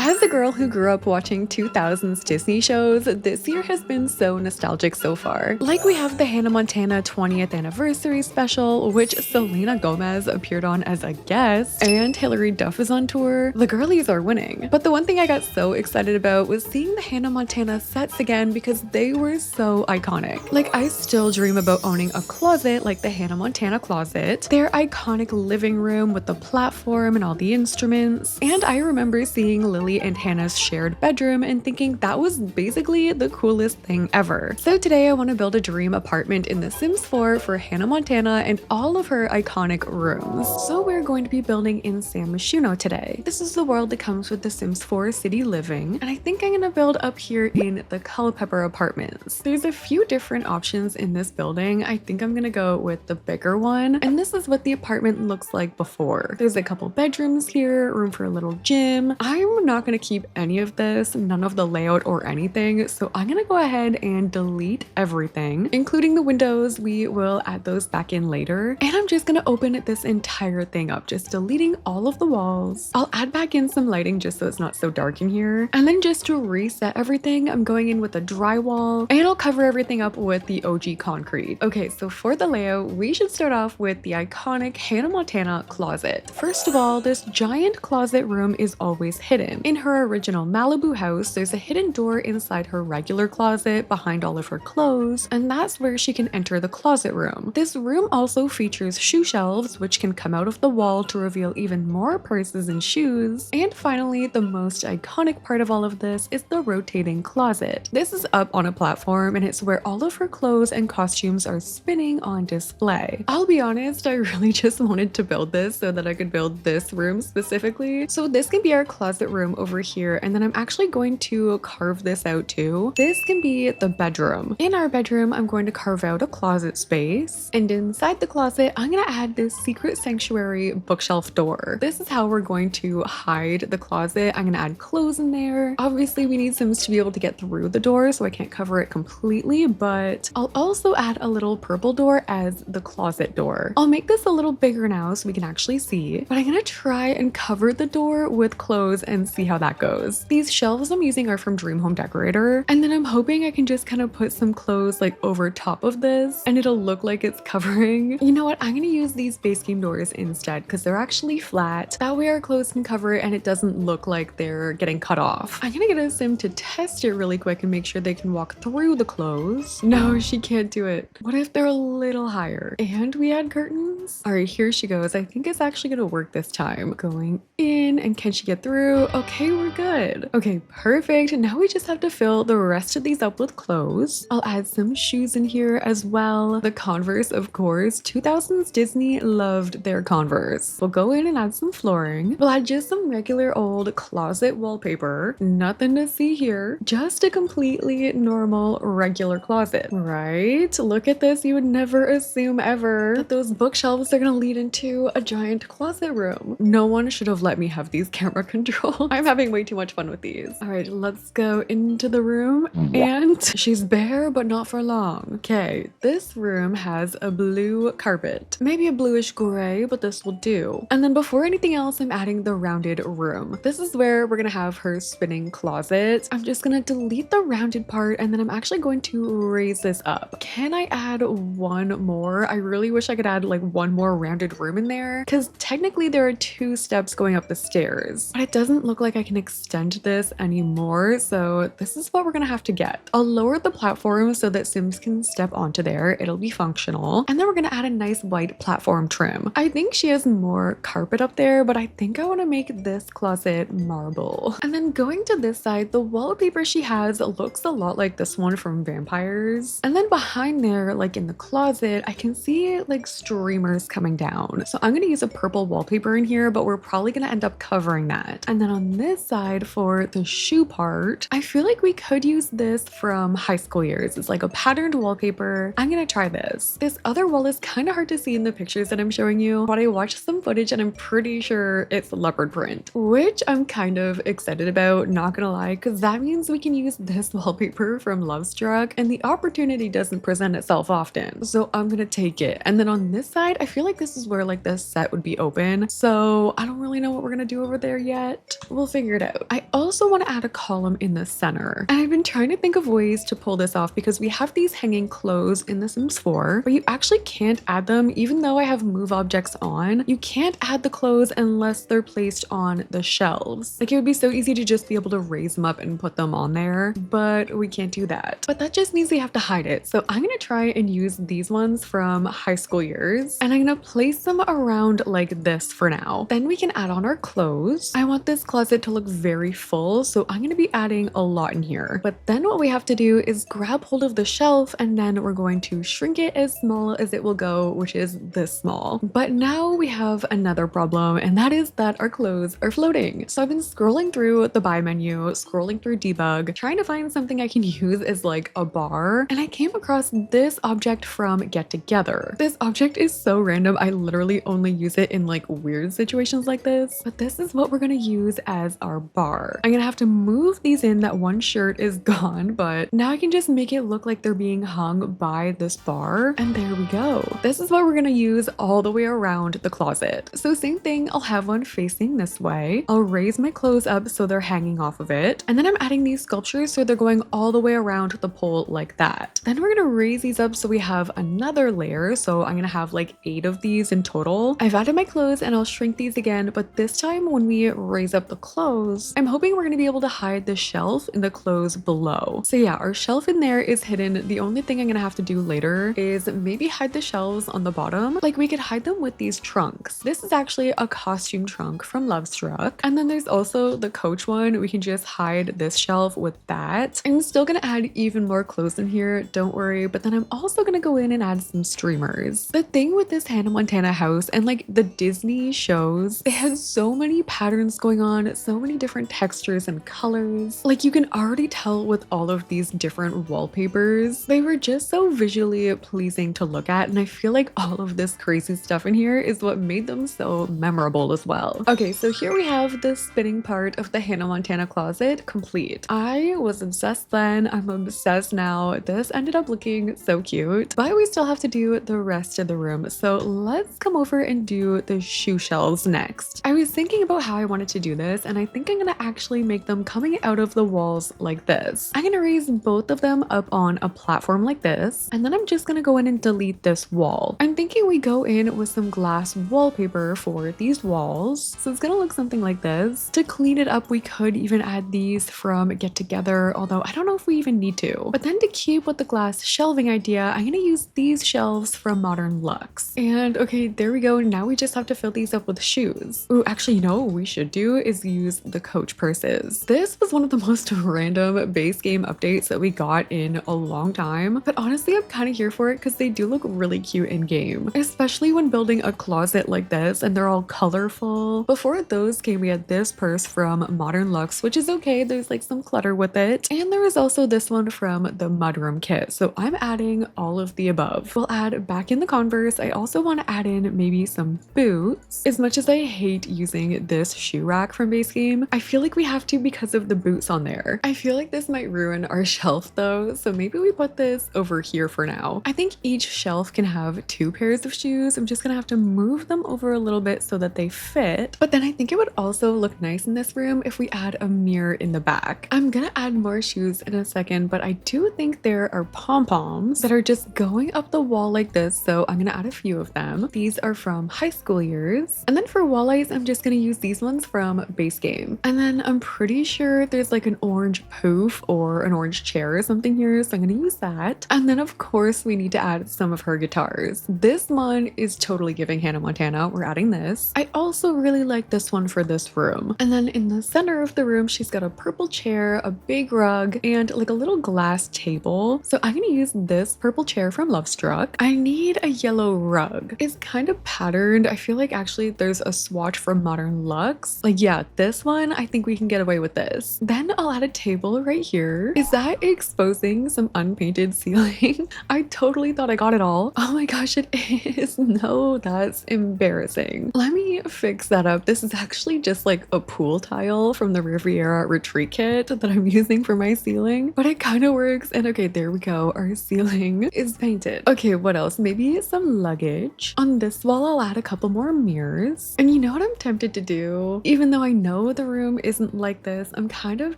As a girl who grew up watching 2000s Disney shows, this year has been so nostalgic so far. Like we have the Hannah Montana 20th anniversary special, which Selena Gomez appeared on as a guest, and Hilary Duff is on tour. The girlies are winning. But the one thing I got so excited about was seeing the Hannah Montana sets again because they were so iconic. Like, I still dream about owning a closet like the Hannah Montana closet, their iconic living room with the platform and all the instruments, and I remember seeing Lily and Hannah's shared bedroom and thinking that was basically the coolest thing ever. So today I want to build a dream apartment in The Sims 4 for Hannah Montana and all of her iconic rooms. So we're going to be building in San Myshuno today. This is the world that comes with The Sims 4 City Living, and I think I'm gonna build up here in the Culpeper Apartments. There's a few different options in this building. I think I'm gonna go with the bigger one, and this is what the apartment looks like before. There's a couple bedrooms here, room for a little gym. I'm not gonna keep any of this, none of the layout or anything, so I'm gonna go ahead and delete everything, including the windows. We will add those back in later, and I'm just gonna open this entire thing up, just deleting all of the walls. I'll add back in some lighting just so it's not so dark in here, and then just to reset everything, I'm going in with a drywall, and I'll cover everything up with the OG concrete. Okay, so for the layout, we should start off with the iconic Hannah Montana closet. First of all, this giant closet room is always hidden. In her original Malibu house, there's a hidden door inside her regular closet behind all of her clothes, and that's where she can enter the closet room. This room also features shoe shelves, which can come out of the wall to reveal even more purses and shoes. And finally, the most iconic part of all of this is the rotating closet. This is up on a platform, and it's where all of her clothes and costumes are spinning on display. I'll be honest, I really just wanted to build this so that I could build this room specifically. So this can be our closet room over here, and then I'm actually going to carve this out too. This can be the bedroom. In our bedroom, I'm going to carve out a closet space, and inside the closet, I'm gonna add this secret sanctuary bookshelf door. This is how we're going to hide the closet. I'm gonna add clothes in there. Obviously, we need Sims to be able to get through the door, so I can't cover it completely, but I'll also add a little purple door as the closet door. I'll make this a little bigger now so we can actually see, but I'm gonna try and cover the door with clothes and see how that goes. These shelves I'm using are from Dream Home Decorator, and then I'm hoping I can just kind of put some clothes like over top of this and it'll look like it's covering. You know what? I'm gonna use these base game doors instead because they're actually flat. That way our clothes can cover it and it doesn't look like they're getting cut off. I'm gonna get a Sim to test it really quick and make sure they can walk through the clothes. No, she can't do it. What if they're a little higher? And we add curtains? All right, here she goes. I think it's actually gonna work this time. Going in, and can she get through? Okay, we're good. Okay, perfect. Now we just have to fill the rest of these up with clothes. I'll add some shoes in here as well. The Converse, of course. 2000s Disney loved their Converse. We'll go in and add some flooring. We'll add just some regular old closet wallpaper. Nothing to see here. Just a completely normal, regular closet, right? Look at this. You would never assume ever that those bookshelves are gonna lead into a giant closet room. No one should have let me have these camera controls. I'm having way too much fun with these. All right, let's go into the room, and she's bare, but not for long. Okay, this room has a blue carpet, maybe a bluish gray, but this will do. And then before anything else, I'm adding the rounded room. This is where we're gonna have her spinning closet. I'm just gonna delete the rounded part, and then I'm actually going to raise this up. Can I add one more? I really wish I could add like one more rounded room in there, because technically there are 2 steps going up the stairs, but it doesn't look like I can extend this anymore, so this is what we're gonna have to get. I'll lower the platform so that Sims can step onto there. It'll be functional, and then we're gonna add a nice white platform trim. I think she has more carpet up there, but I think I want to make this closet marble. And then going to this side, the wallpaper she has looks a lot like this one from Vampires, and then behind there, like in the closet, I can see like streamers coming down, so I'm gonna use a purple wallpaper in here, but we're probably gonna end up covering that. And then on this side for the shoe part, I feel like we could use this from high school years. It's like a patterned wallpaper. I'm gonna try this. This other wall is kind of hard to see in the pictures that I'm showing you, but I watched some footage and I'm pretty sure it's leopard print, which I'm kind of excited about, not gonna lie, because that means we can use this wallpaper from Love Struck, and the opportunity doesn't present itself often, so I'm gonna take it. And then on this side, I feel like this is where like the set would be open, so I don't really know what we're gonna do over there yet. We'll figure it out. I also want to add a column in the center. And I've been trying to think of ways to pull this off because we have these hanging clothes in The Sims 4, but you actually can't add them even though I have move objects on. You can't add the clothes unless they're placed on the shelves. Like, it would be so easy to just be able to raise them up and put them on there, but we can't do that. But that just means we have to hide it. So I'm gonna try and use these ones from high school years, and I'm gonna place them around like this for now. Then we can add on our clothes. I want this closet to look very full, so I'm gonna be adding a lot in here. But then what we have to do is grab hold of the shelf, and then we're going to shrink it as small as it will go, which is this small. But now we have another problem, and that is that our clothes are floating. So I've been scrolling through the buy menu, scrolling through debug, trying to find something I can use as like a bar, and I came across this object from Get Together. This object is so random. I literally only use it in like weird situations like this, but this is what we're gonna use as our bar. I'm gonna have to move these in. That one shirt is gone, but now I can just make it look like they're being hung by this bar, and there we go. This is what we're gonna use all the way around the closet. So same thing, I'll have one facing this way. I'll raise my clothes up so they're hanging off of it, and then I'm adding these sculptures so they're going all the way around the pole like that. Then we're gonna raise these up so we have another layer, so I'm gonna have like 8 of these in total. I've added my clothes and I'll shrink these again, but this time when we raise up the clothes, I'm hoping we're gonna be able to hide the shelf in the clothes below. So yeah, our shelf in there is hidden. The only thing I'm gonna have to do later is maybe hide the shelves on the bottom. Like, we could hide them with these trunks. This is actually a costume trunk from Lovestruck. And then there's also the Coach one. We can just hide this shelf with that. I'm still gonna add even more clothes in here, don't worry, but then I'm also gonna go in and add some streamers. The thing with this Hannah Montana house and like the Disney shows, they had so many patterns going on, so many different textures and colors. Like, you can already tell with all of these different wallpapers. They were just so visually pleasing to look at, and I feel like all of this crazy stuff in here is what made them so memorable as well. Okay, so here we have the spinning part of the Hannah Montana closet complete. I was obsessed then, I'm obsessed now. This ended up looking so cute, but we still have to do the rest of the room. So let's come over and do the shoe shelves next. I was thinking about how I wanted to do this, and I think I'm gonna actually make them coming out of the walls like this. I'm gonna raise both of them up on a platform like this, and then I'm just gonna go in and delete this wall. I'm thinking we go in with some glass wallpaper for these walls. So it's gonna look something like this. To clean it up, we could even add these from Get Together, although I don't know if we even need to. But then to keep with the glass shelving idea, I'm gonna use these shelves from Modern Luxe. And okay, there we go. Now we just have to fill these up with shoes. Ooh, actually, you know what we should do is use the Coach purses. This was one of the most random base game updates that we got in a long time, but honestly, I'm kind of here for it because they do look really cute in game, especially when building a closet like this and they're all colorful. Before those came, we had this purse from Modern Luxe, which is okay. There's like some clutter with it. And there was also this one from the Mudroom kit. So I'm adding all of the above. We'll add back in the Converse. I also want to add in maybe some boots. As much as I hate using this shoe rack from base game, I feel like we have to because of the boots on there. I feel like this might ruin our shelf though, so maybe we put this over here for now. I think each shelf can have 2 pairs of shoes. I'm just gonna have to move them over a little bit so that they fit, but then I think it would also look nice in this room if we add a mirror in the back. I'm gonna add more shoes in a second, but I do think there are pom-poms that are just going up the wall like this, so I'm gonna add a few of them. These are from high school years. And then for wall-eyes, I'm just gonna use these ones from base game. And then I'm pretty sure there's like an orange poof or an orange chair or something here, so I'm gonna use that. And then of course we need to add some of her guitars. This one is totally giving Hannah Montana. We're adding this. I also really like this one for this room. And then in the center of the room, she's got a purple chair, a big rug, and like a little glass table. So I'm gonna use this purple chair from Lovestruck. I need a yellow rug. It's kind of patterned. I feel like actually there's a swatch from Modern Luxe. Like, yeah, this one, I think we can get away with this. Then I'll add a table right here. Is that exposing some unpainted ceiling? I totally thought I got it all. Oh my gosh, it is. No, that's embarrassing. Let me fix that up. This is actually just like a pool tile from the Riviera retreat kit that I'm using for my ceiling, but it kind of works. And okay, there we go. Our ceiling is painted. Okay, what else? Maybe some luggage. On this wall, I'll add a couple more mirrors. And you know what I'm tempted to do? Even though I know now the room isn't like this, I'm kind of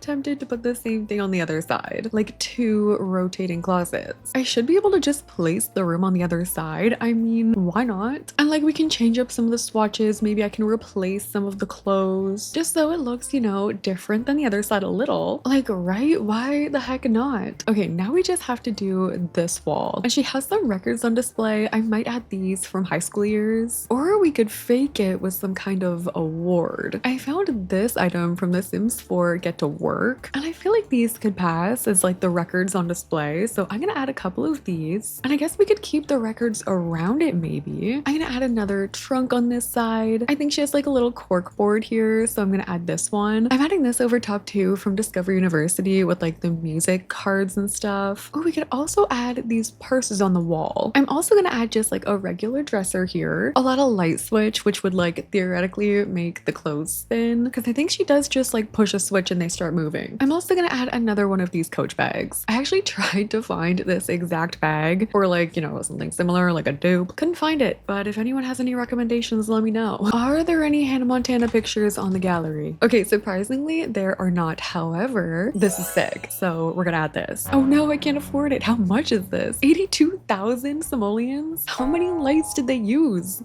tempted to put the same thing on the other side, like 2 rotating closets. I should be able to just place the room on the other side. I mean, why not? And like we can change up some of the swatches. Maybe I can replace some of the clothes just so it looks, you know, different than the other side a little. Like, right? Why the heck not? Okay, now we just have to do this wall. And she has some records on display. I might add these from high school years, or we could fake it with some kind of award. I found this item from The Sims 4 Get to Work, and I feel like these could pass as like the records on display. So I'm gonna add a couple of these, and I guess we could keep the records around it maybe. I'm gonna add another trunk on this side. I think she has like a little cork board here, so I'm gonna add this one. I'm adding this over top too from Discover University with like the music cards and stuff. Oh, we could also add these purses on the wall. I'm also gonna add just like a regular dresser here, a lot of light switch, which would like theoretically make the clothes spin, because I think she does just like push a switch and they start moving. I'm also gonna add another one of these Coach bags. I actually tried to find this exact bag or like, you know, something similar like a dupe. Couldn't find it, but if anyone has any recommendations, let me know. Are there any Hannah Montana pictures on the gallery? Okay, surprisingly, there are not. However, this is sick, so we're gonna add this. Oh no, I can't afford it. How much is this? 82,000 simoleons? How many lights did they use?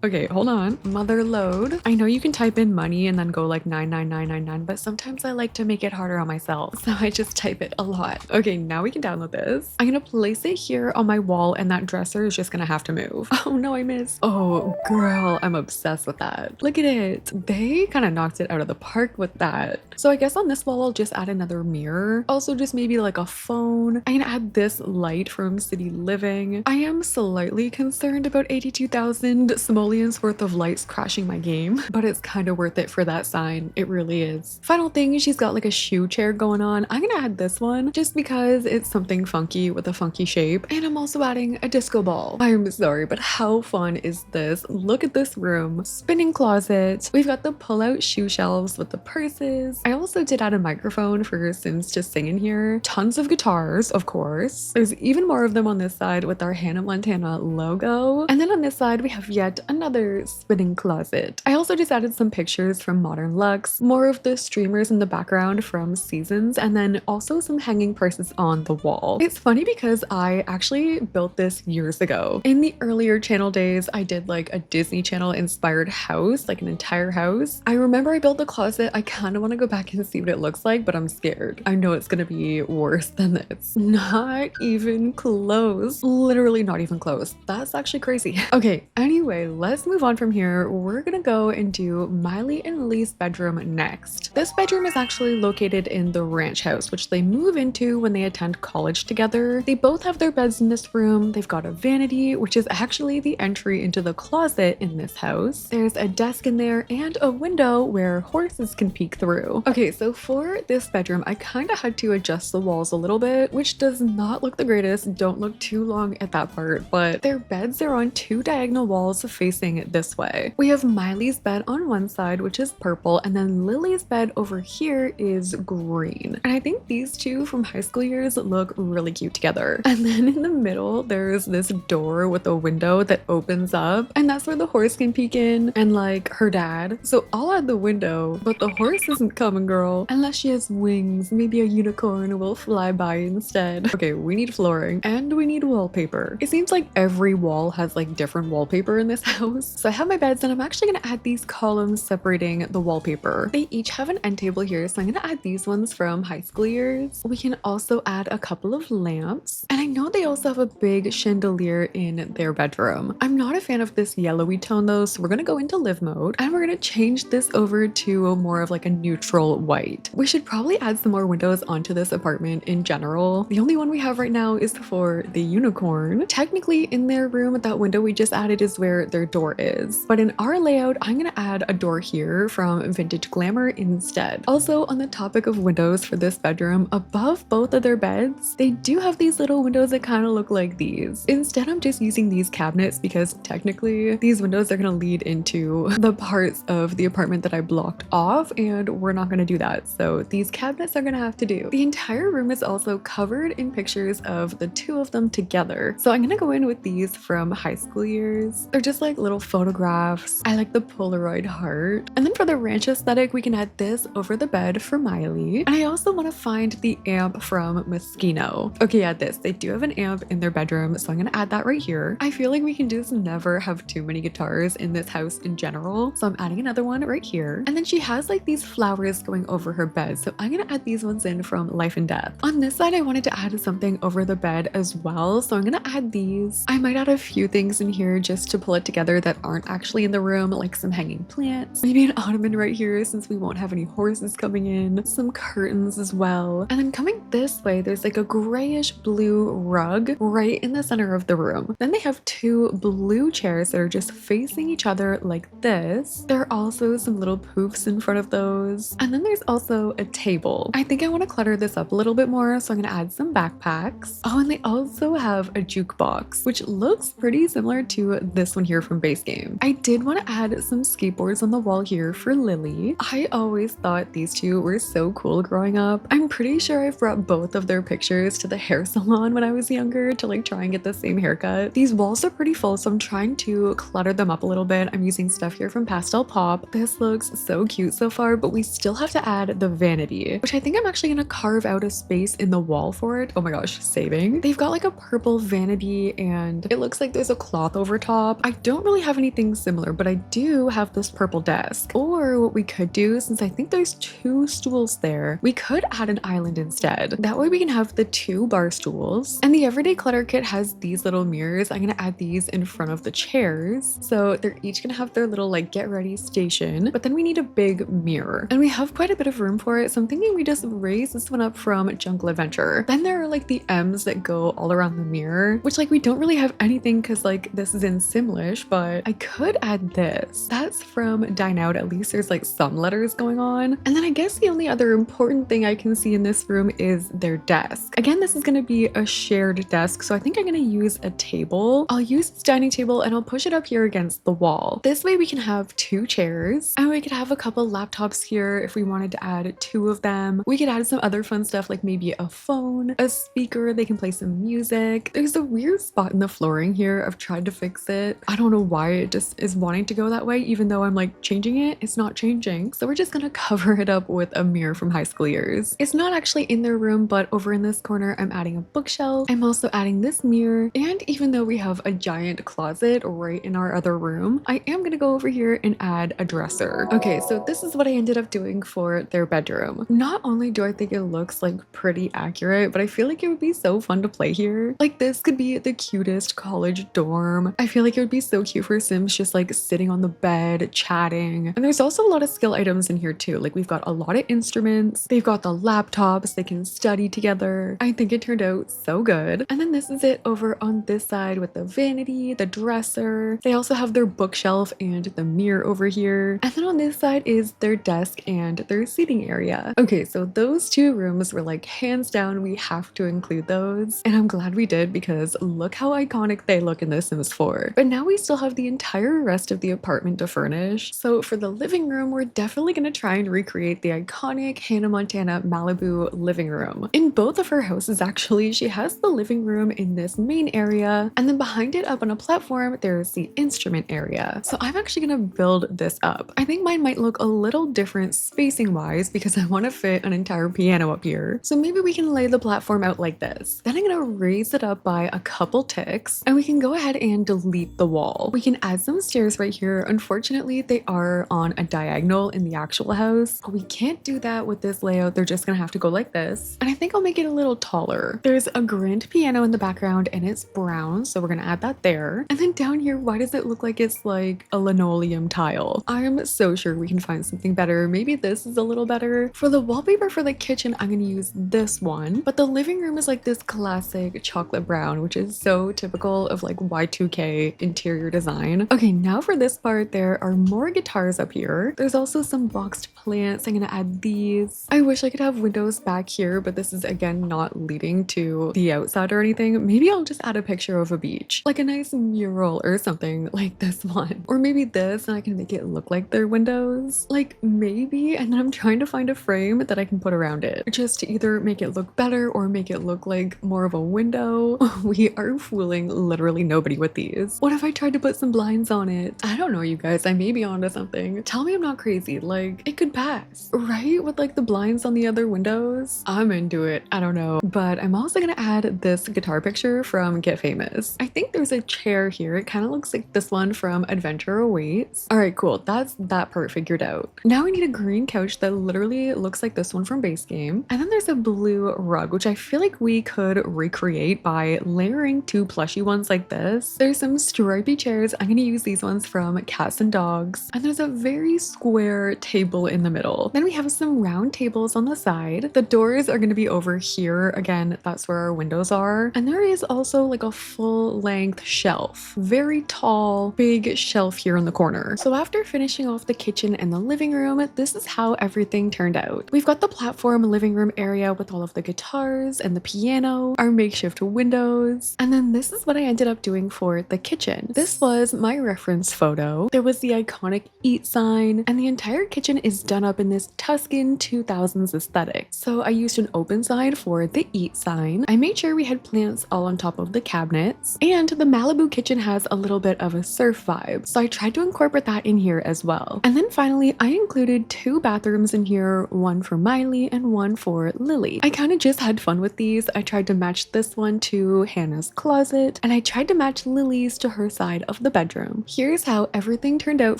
Okay, hold on. Mother load. I know you can type in money and then go like 99999, but sometimes I like to make it harder on myself, so I just type it a lot. Okay, now we can download this. I'm gonna place it here on my wall, and that dresser is just gonna have to move. Oh no, I missed. Oh girl, I'm obsessed with that. Look at it. They kind of knocked it out of the park with that. So I guess on this wall, I'll just add another mirror. Also just maybe like a phone. I'm gonna add this light from City Living. I am slightly concerned about 82,000 simoleons worth of lights crashing my game, but it's kind of worth it for that sign. It really is. Final thing, she's got like a shoe chair going on. I'm gonna add this one just because it's something funky with a funky shape. And I'm also adding a disco ball. I'm sorry, but how fun is this? Look at this room. Spinning closet. We've got the pull-out shoe shelves with the purses. I also did add a microphone for Sims to sing in here. Tons of guitars, of course. There's even more of them on this side with our Hannah Montana logo. And then on this side, we have yet another spinning closet. I also just added some pictures from Modern Lux, more of the streamers in the background from Seasons, and then also some hanging purses on the wall. It's funny because I actually built this years ago. In the earlier channel days, I did like a Disney Channel inspired house, like an entire house. I remember I built the closet. I kind of want to go back and see what it looks like, but I'm scared. I know it's gonna be worse than this. Not even close. Literally not even close. That's actually crazy. Okay, anyway, let's move on from here. We're gonna go and do Miley and Lily's bedroom next. This bedroom is actually located in the ranch house, which they move into when they attend college together. They both have their beds in this room. They've got a vanity, which is actually the entry into the closet in this house. There's a desk in there and a window where horses can peek through. Okay, so for this bedroom, I kind of had to adjust the walls a little bit, which does not look the greatest. Don't look too long at that part, but their beds are on 2 diagonal walls facing this way. We have Miley's bed on one side, which is purple, and then Lily's bed over here is green. And I think these two from high school years look really cute together. And then in the middle, there's this door with a window that opens up, and that's where the horse can peek in, and like her dad. So I'll add the window, but the horse isn't coming, girl. Unless she has wings, maybe a unicorn will fly by instead. Okay, we need flooring and we need wallpaper. It seems like every wall has like different wallpaper in this house. So I have my beds, and I'm actually gonna add these columns separating the wallpaper. They each have an end table here, so I'm gonna add these ones from high school years. We can also add a couple of lamps, and I know they also have a big chandelier in their bedroom. I'm not a fan of this yellowy tone though, so we're gonna go into live mode, and we're gonna change this over to more of like a neutral white. We should probably add some more windows onto this apartment in general. The only one we have right now is for the unicorn. Technically in their room, that window we just added is where their door is. But in our layout, I'm gonna add a door here from Vintage Glamour instead. Also, on the topic of windows for this bedroom, above both of their beds, they do have these little windows that kind of look like these. Instead, I'm just using these cabinets because technically these windows are gonna lead into the parts of the apartment that I blocked off, and we're not gonna do that. So these cabinets are gonna have to do. The entire room is also covered in pictures of the two of them together. So I'm gonna go in with these from high school years. They're just like little little photographs. I like the Polaroid heart. And then for the ranch aesthetic, we can add this over the bed for Miley. And I also want to find the amp from Moschino. Okay, yeah, this. They do have an amp in their bedroom, so I'm gonna add that right here. I feel like we can just never have too many guitars in this house in general, so I'm adding another one right here. And then she has like these flowers going over her bed, so I'm gonna add these ones in from Life and Death. On this side, I wanted to add something over the bed as well, so I'm gonna add these. I might add a few things in here just to pull it together that aren't actually in the room, like some hanging plants, maybe an ottoman right here since we won't have any horses coming in, some curtains as well. And then coming this way, there's like a grayish blue rug right in the center of the room. Then they have two blue chairs that are just facing each other like this. There are also some little poofs in front of those. And then there's also a table. I think I want to clutter this up a little bit more, so I'm going to add some backpacks. Oh, and they also have a jukebox, which looks pretty similar to this one here from Base Game. I did want to add some skateboards on the wall here for Lily. I always thought these two were so cool growing up. I'm pretty sure I've brought both of their pictures to the hair salon when I was younger to like try and get the same haircut. These walls are pretty full, so I'm trying to clutter them up a little bit. I'm using stuff here from Pastel Pop. This looks so cute so far, but we still have to add the vanity, which I think I'm actually gonna carve out a space in the wall for it. Oh my gosh, saving. They've got like a purple vanity and it looks like there's a cloth over top. I don't really have anything similar, but I do have this purple desk. Or what we could do, since I think there's two stools there, we could add an island instead. That way we can have the two bar stools. And the Everyday Clutter Kit has these little mirrors. I'm gonna add these in front of the chairs. So they're each gonna have their little like get ready station, but then we need a big mirror. And we have quite a bit of room for it, so I'm thinking we just raise this one up from Jungle Adventure. Then there are like the M's that go all around the mirror, which like we don't really have anything because like this is in Simlish, but I could add this. That's from Dine Out. At least there's like some letters going on. And then I guess the only other important thing I can see in this room is their desk. Again, this is going to be a shared desk, so I think I'm going to use a table. I'll use this dining table and I'll push it up here against the wall. This way we can have two chairs and we could have a couple laptops here if we wanted to add two of them. We could add some other fun stuff like maybe a phone, a speaker, they can play some music. There's a weird spot in the flooring here. I've tried to fix it. I don't know why it just is wanting to go that way, even though I'm like changing it, it's not changing. So we're just gonna cover it up with a mirror from High School Years. It's not actually in their room, but over in this corner, I'm adding a bookshelf. I'm also adding this mirror. And even though we have a giant closet right in our other room, I am gonna go over here and add a dresser. Okay, so this is what I ended up doing for their bedroom. Not only do I think it looks like pretty accurate, but I feel like it would be so fun to play here. Like this could be the cutest college dorm. I feel like it would be so cute for Sims just like sitting on the bed, chatting. And there's also a lot of skill items in here too. Like we've got a lot of instruments. They've got the laptops. They can study together. I think it turned out so good. And then this is it over on this side with the vanity, the dresser. They also have their bookshelf and the mirror over here. And then on this side is their desk and their seating area. Okay, so those two rooms were like hands down, we have to include those. And I'm glad we did because look how iconic they look in The Sims 4. But now we still have the entire rest of the apartment to furnish. So for the living room, we're definitely going to try and recreate the iconic Hannah Montana Malibu living room. In both of her houses, actually, she has the living room in this main area, and then behind it up on a platform, there's the instrument area. So I'm actually going to build this up. I think mine might look a little different spacing wise because I want to fit an entire piano up here. So maybe we can lay the platform out like this. Then I'm going to raise it up by a couple ticks and we can go ahead and delete the wall. We can add some stairs right here. Unfortunately, they are on a diagonal in the actual house. We can't do that with this layout. They're just going to have to go like this. And I think I'll make it a little taller. There's a grand piano in the background and it's brown. So we're going to add that there. And then down here, why does it look like it's like a linoleum tile? I'm so sure we can find something better. Maybe this is a little better. For the wallpaper for the kitchen, I'm going to use this one. But the living room is like this classic chocolate brown, which is so typical of like Y2K interior design. Okay, now for this part, there are more guitars up here. There's also some boxed plants. I'm going to add these. I wish I could have windows back here, but this is again not leading to the outside or anything. Maybe I'll just add a picture of a beach, like a nice mural or something like this one. Or maybe this and I can make it look like they're windows. Like maybe, and then I'm trying to find a frame that I can put around it just to either make it look better or make it look like more of a window. We are fooling literally nobody with these. What if I tried to put put some blinds on it. I don't know, you guys, I may be onto something. Tell me I'm not crazy. Like, it could pass, right? With like the blinds on the other windows. I'm into it. I don't know. But I'm also gonna add this guitar picture from Get Famous. I think there's a chair here. It kind of looks like this one from Adventure Awaits. All right, cool. That's that part figured out. Now we need a green couch that literally looks like this one from Base Game. And then there's a blue rug, which I feel like we could recreate by layering two plushy ones like this. There's some stripy chairs. I'm gonna use these ones from Cats and Dogs. And there's a very square table in the middle. Then we have some round tables on the side. The doors are gonna be over here. Again, that's where our windows are. And there is also like a full length shelf. Very tall, big shelf here in the corner. So after finishing off the kitchen and the living room, this is how everything turned out. We've got the platform living room area with all of the guitars and the piano, our makeshift windows, and then this is what I ended up doing for the kitchen. This was my reference photo. There was the iconic eat sign, and the entire kitchen is done up in this Tuscan 2000s aesthetic. So I used an open side for the eat sign. I made sure we had plants all on top of the cabinets, and the Malibu kitchen has a little bit of a surf vibe, so I tried to incorporate that in here as well. And then finally, I included two bathrooms in here, one for Miley and one for Lily. I kind of just had fun with these. I tried to match this one to Hannah's closet, and I tried to match Lily's to her side of the bedroom. Here's how everything turned out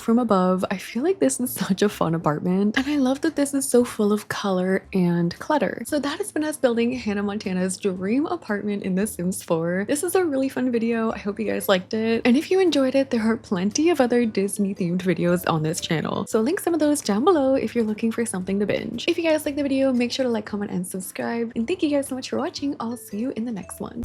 from above. I feel like this is such a fun apartment, and I love that this is so full of color and clutter. So that has been us building Hannah Montana's dream apartment in The Sims 4. This is a really fun video. I hope you guys liked it, and if you enjoyed it, there are plenty of other Disney themed videos on this channel, so link some of those down below if you're looking for something to binge. If you guys like the video, make sure to like, comment, and subscribe, and thank you guys so much for watching. I'll see you in the next one.